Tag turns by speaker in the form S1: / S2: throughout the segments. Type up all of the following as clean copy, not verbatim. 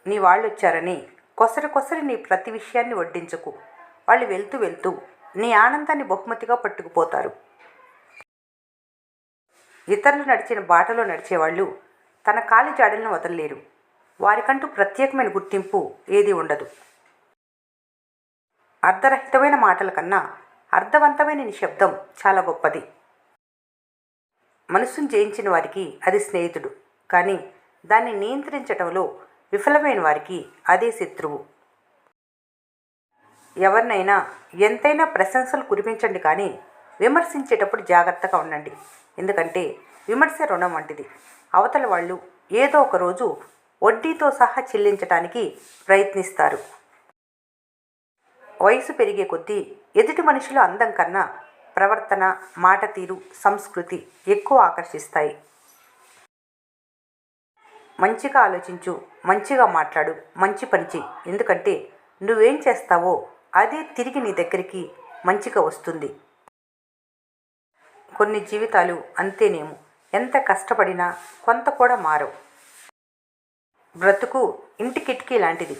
S1: నీ వాళ్ళొచ్చారని కొసరి కొసరి నీ ప్రతి విషయాన్ని వడ్డించకు. వాళ్ళు వెళ్తూ వెళ్తూ నీ ఆనందాన్ని బహుమతిగా పట్టుకుపోతారు. ఇతరులు నడిచిన బాటలో నడిచేవాళ్ళు తన కాలి జాడలను వదలలేరు. వారికంటూ ప్రత్యేకమైన గుర్తింపు ఏదీ ఉండదు. అర్ధరహితమైన మాటల కన్నా అర్థవంతమైన నిశ్శబ్దం చాలా గొప్పది. మనసును జయించిన వారికి అది స్నేహితుడు, కానీ దాన్ని నియంత్రించటంలో విఫలమైన వారికి అదే శత్రువు. ఎవరినైనా ఎంతైనా ప్రశంసలు కురిపించండి, కానీ విమర్శించేటప్పుడు జాగ్రత్తగా ఉండండి. ఎందుకంటే విమర్శ రుణం వంటిది. అవతల వాళ్ళు ఏదో ఒక రోజు వడ్డీతో సహా చెల్లించటానికి ప్రయత్నిస్తారు. వయసు పెరిగే కొద్దీ ఎదుటి మనుషుల అందం కన్నా ప్రవర్తన, మాట తీరు, సంస్కృతి ఎక్కువ ఆకర్షిస్తాయి. మంచిగా ఆలోచించు, మంచిగా మాట్లాడు, మంచి పని చెయ్యి. ఎందుకంటే నువ్వేం చేస్తావో అదే తిరిగి నీ దగ్గరికి మంచిగా వస్తుంది. కొన్ని జీవితాలు అంతేనేమో, ఎంత కష్టపడినా కొంత కూడా మారవు. బ్రతుకు ఇంటి కిటికీ లాంటిది.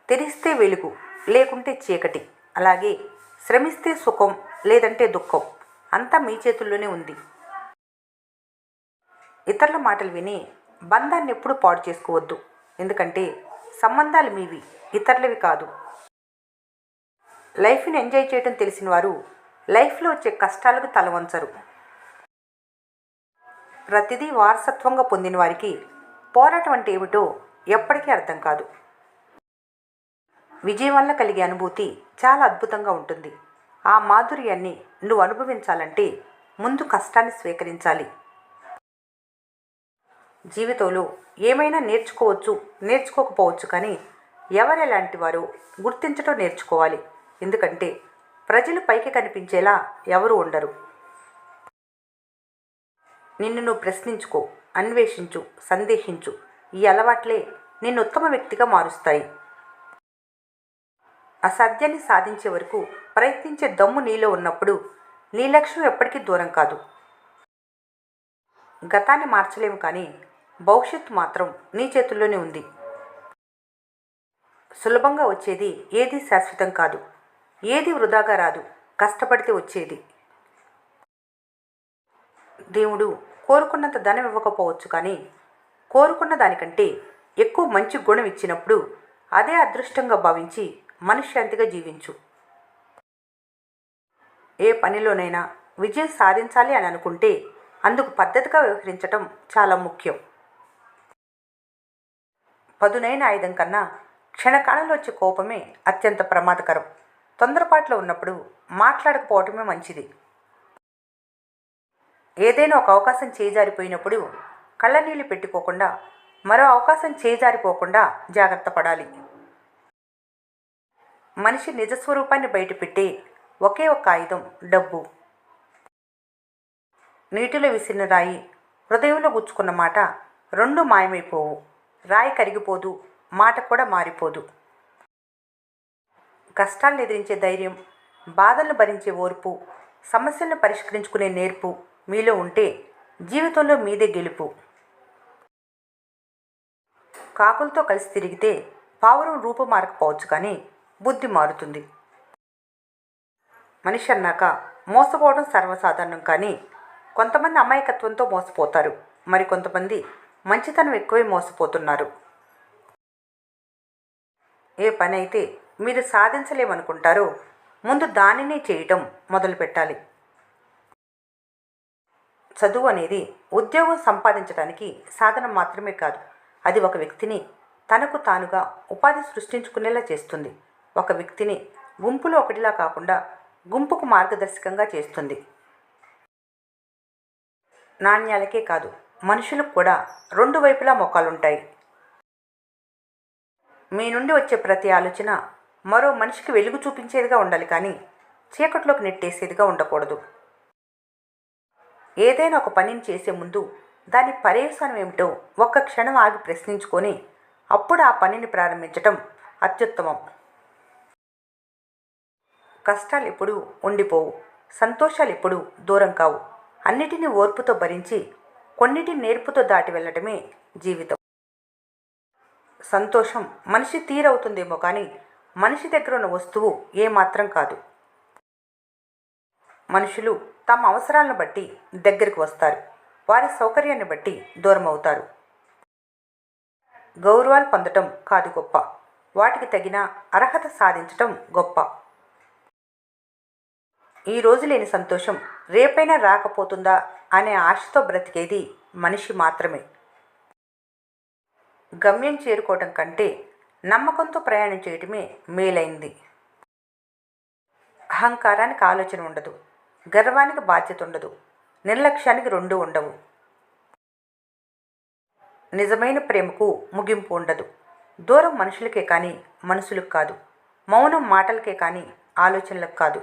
S1: తెరిస్తే వెలుగు, లేకుంటే చీకటి. అలాగే శ్రమిస్తే సుఖం, లేదంటే దుఃఖం. అంతా మీ చేతుల్లోనే ఉంది. ఇతరుల మాటలు విని బంధాన్ని ఎప్పుడూ పాడు చేసుకోవద్దు. ఎందుకంటే సంబంధాలు మీవి, ఇతరులవి కాదు. లైఫ్ని ఎంజాయ్ చేయడం తెలిసిన వారు లైఫ్లో వచ్చే కష్టాలకు తల వంచరు. ప్రతిదీ వారసత్వంగా పొందిన వారికి పోరాటం అంటే ఏమిటో ఎప్పటికీ అర్థం కాదు. విజయం వల్ల కలిగే అనుభూతి చాలా అద్భుతంగా ఉంటుంది. ఆ మాధుర్యాన్ని నువ్వు అనుభవించాలంటే ముందు కష్టాన్ని స్వీకరించాలి. జీవితంలో ఏమైనా నేర్చుకోవచ్చు, నేర్చుకోకపోవచ్చు, కానీ ఎవరెలాంటి వారో గుర్తించడం నేర్చుకోవాలి. ఎందుకంటే ప్రజలు పైకి కనిపించేలా ఎవరు ఉండరు. నిన్ను నువ్వు ప్రశ్నించుకో, అన్వేషించు, సందేహించు. ఈ అలవాట్లే నిన్ను ఉత్తమ వ్యక్తిగా మారుస్తాయి. అసాధ్యాన్ని సాధించే వరకు ప్రయత్నించే దమ్ము నీలో ఉన్నప్పుడు నీ లక్ష్యం ఎప్పటికీ దూరం కాదు. గతాన్ని మార్చలేము, కానీ భవిష్యత్తు మాత్రం నీ చేతుల్లోనే ఉంది. సులభంగా వచ్చేది ఏది శాశ్వతం కాదు. ఏది వృధాగా రాదు, కష్టపడితే వచ్చేది. దేవుడు కోరుకున్నంత ధనం ఇవ్వకపోవచ్చు, కానీ కోరుకున్న దానికంటే ఎక్కువ మంచి గుణం ఇచ్చినప్పుడు అదే అదృష్టంగా భావించి మనశ్శాంతిగా జీవించు. ఏ పనిలోనైనా విజయం సాధించాలి అని అనుకుంటే అందుకు పద్ధతిగా వ్యవహరించటం చాలా ముఖ్యం. పదునైన ఆయుధం కన్నా క్షణకాలంలో వచ్చే కోపమే అత్యంత ప్రమాదకరం. తొందరపాట్లో ఉన్నప్పుడు మాట్లాడకపోవటమే మంచిది. ఏదైనా ఒక అవకాశం చేజారిపోయినప్పుడు కళ్ళనీళ్ళు పెట్టుకోకుండా మరో అవకాశం చేజారిపోకుండా జాగ్రత్త పడాలి. మనిషి నిజస్వరూపాన్ని బయటపెట్టే ఒకే ఒక్క ఆయుధం డబ్బు. నీటిలో విసిరిన రాయి, హృదయంలో గుచ్చుకున్న మాట రెండూ మాయమైపోవు. రాయి కరిగిపోదు, మాట కూడా మారిపోదు. కష్టాలను ఎదిరించే ధైర్యం, బాధలను భరించే ఓర్పు, సమస్యలను పరిష్కరించుకునే నేర్పు మీలో ఉంటే జీవితంలో మీదే గెలుపు. కాకులతో కలిసి తిరిగితే పావురం రూపు మారకపోవచ్చు, కానీ బుద్ధి మారుతుంది. మనిషి అన్నాక మోసపోవడం సర్వసాధారణం, కానీ కొంతమంది అమాయకత్వంతో మోసపోతారు. మరి కొంతమంది మంచితనం ఎక్కువై మోసపోతున్నారు. ఏ పని అయితే మీరు సాధించలేమనుకుంటారో ముందు దానినే చేయటం మొదలుపెట్టాలి. చదువు అనేది ఉద్యోగం సంపాదించడానికి సాధనం మాత్రమే కాదు. అది ఒక వ్యక్తిని తనకు తానుగా ఉపాధి సృష్టించుకునేలా చేస్తుంది. ఒక వ్యక్తిని గుంపులో ఒకటిలా కాకుండా గుంపుకు మార్గదర్శకంగా చేస్తుంది. నాణ్యాలకే కాదు, మనుషులకు కూడా రెండు వైపులా మొక్కలుంటాయి. మీ నుండి వచ్చే ప్రతి ఆలోచన మరో మనిషికి వెలుగు చూపించేదిగా ఉండాలి, కానీ చీకట్లోకి నెట్టేసేదిగా ఉండకూడదు. ఏదైనా ఒక పనిని చేసే ముందు దాని పర్యవసానం ఏమిటో ఒక్క క్షణం ఆగి ప్రశ్నించుకొని అప్పుడు ఆ పనిని ప్రారంభించటం అత్యుత్తమం. కష్టాలు ఎప్పుడూ ఉండిపోవు, సంతోషాలు ఎప్పుడూ దూరం కావు. అన్నిటినీ ఓర్పుతో భరించి కొన్నిటిని నేర్పుతో దాటి వెళ్ళటమే జీవితం. సంతోషం మనిషి తీరవుతుందేమో కానీ మనిషి దగ్గర ఉన్న వస్తువు ఏమాత్రం కాదు. మనుషులు తమ అవసరాలను బట్టి దగ్గరికి వస్తారు, వారి సౌకర్యాన్ని బట్టి దూరం అవుతారు. గౌరవాలు పొందటం కాదు గొప్ప, వాటికి తగిన అర్హత సాధించటం గొప్ప. ఈ రోజు లేని సంతోషం రేపైనా రాకపోతుందా అనే ఆశతో బ్రతికేది మనిషి మాత్రమే. గమ్యం చేరుకోవటం కంటే నమ్మకంతో ప్రయాణం చేయటమే మేలైంది. అహంకారానికి ఆలోచన ఉండదు, గర్వానికి బాధ్యత ఉండదు, నిర్లక్ష్యానికి రెండూ ఉండవు. నిజమైన ప్రేమకు ముగింపు ఉండదు. దూరం మనుషులకే కానీ మనసులకు కాదు, మౌనం మాటలకే కానీ ఆలోచనలకు కాదు.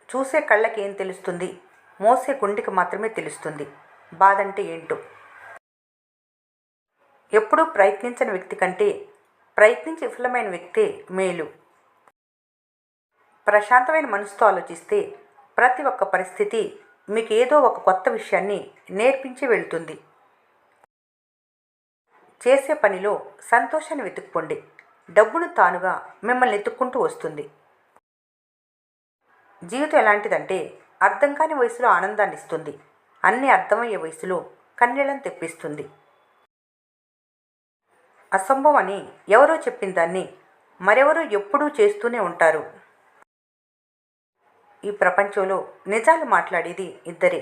S1: చూసే కళ్ళకి ఏం తెలుస్తుంది, మోసే గుండెకి మాత్రమే తెలుస్తుంది బాధంటే ఏంటో. ఎప్పుడూ ప్రయత్నించని వ్యక్తి కంటే ప్రయత్నించి విఫలమైన వ్యక్తే మేలు. ప్రశాంతమైన మనసుతో ఆలోచిస్తే ప్రతి ఒక్క పరిస్థితి మీకు ఏదో ఒక కొత్త విషయాన్ని నేర్పించి వెళ్తుంది. చేసే పనిలో సంతోషాన్ని వెతుక్కోండి, డబ్బును తానుగా మిమ్మల్ని ఎత్తుక్కుంటూ వస్తుంది. జీవితం ఎలాంటిదంటే అర్థం కాని వయసులో ఆనందాన్ని ఇస్తుంది, అన్నీ అర్థమయ్యే వయసులో కన్నీళ్ళని తెప్పిస్తుంది. అసంభవం అని ఎవరో చెప్పిన దాన్ని మరెవరో ఎప్పుడూ చేస్తూనే ఉంటారు. ఈ ప్రపంచంలో నిజాలు మాట్లాడేది ఇద్దరే,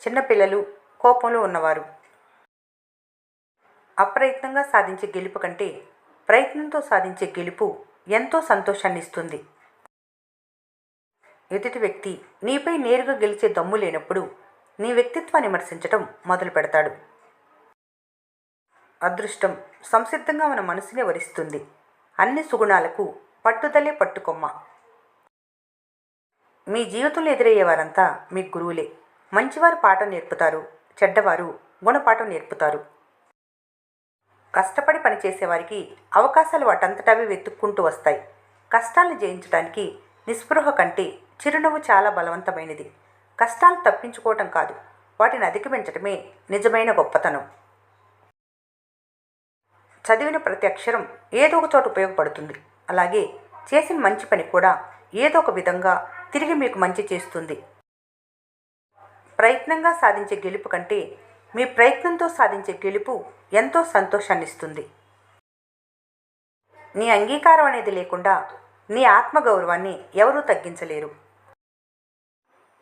S1: చిన్నపిల్లలు, కోపంలో ఉన్నవారు. అప్రయత్నంగా సాధించే గెలుపు కంటే ప్రయత్నంతో సాధించే గెలుపు ఎంతో సంతోషాన్ని ఇస్తుంది. ఎదుటి వ్యక్తి నీపై నేరుగా గెలిచే దమ్ము లేనప్పుడు నీ వ్యక్తిత్వాన్ని విమర్శించటం మొదలు పెడతాడు. అదృష్టం సంసిద్ధంగా మన మనసునే వరిస్తుంది. అన్ని సుగుణాలకు పట్టుదలే పట్టుకొమ్మ. మీ జీవితంలో ఎదురయ్యే వారంతా మీ గురువులే. మంచివారు పాఠం నేర్పుతారు, చెడ్డవారు గుణపాఠం నేర్పుతారు. కష్టపడి పనిచేసేవారికి అవకాశాలు వాటంతటవే వెతుక్కుంటూ వస్తాయి. కష్టాలను జయించడానికి నిస్పృహ కంటే చిరునవ్వు చాలా బలవంతమైనది. కష్టాలను తప్పించుకోవటం కాదు, వాటిని అధిగమించటమే నిజమైన గొప్పతనం. చదివిన ప్రతి అక్షరం ఏదో ఒక చోట ఉపయోగపడుతుంది. అలాగే చేసిన మంచి పని కూడా ఏదో ఒక విధంగా తిరిగి మీకు మంచి చేస్తుంది. ప్రయత్నంగా సాధించే గెలుపు కంటే మీ ప్రయత్నంతో సాధించే గెలుపు ఎంతో సంతోషాన్ని ఇస్తుంది. నీ అంగీకారం అనేది లేకుండా నీ ఆత్మగౌరవాన్ని ఎవరూ తగ్గించలేరు.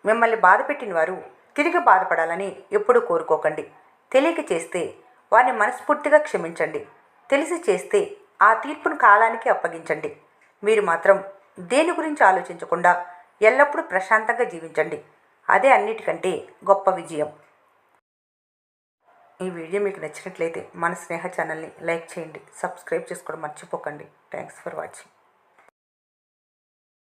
S1: మిమ్మల్ని బాధపెట్టిన వారు తిరిగి బాధపడాలని ఎప్పుడూ కోరుకోకండి. తెలియక చేస్తే వారిని మనస్ఫూర్తిగా క్షమించండి. తెలిసి చేస్తే ఆ తీర్పును కాలానికి అప్పగించండి. మీరు మాత్రం దేని గురించి ఆలోచించకుండా ఎల్లప్పుడూ ప్రశాంతంగా జీవించండి. అదే అన్నిటికంటే గొప్ప విజయం. ఈ వీడియో మీకు నచ్చినట్లయితే మన స్నేహ ఛానల్ని లైక్ చేయండి, సబ్స్క్రైబ్ చేసుకోవడం మర్చిపోకండి. Thanks for watching.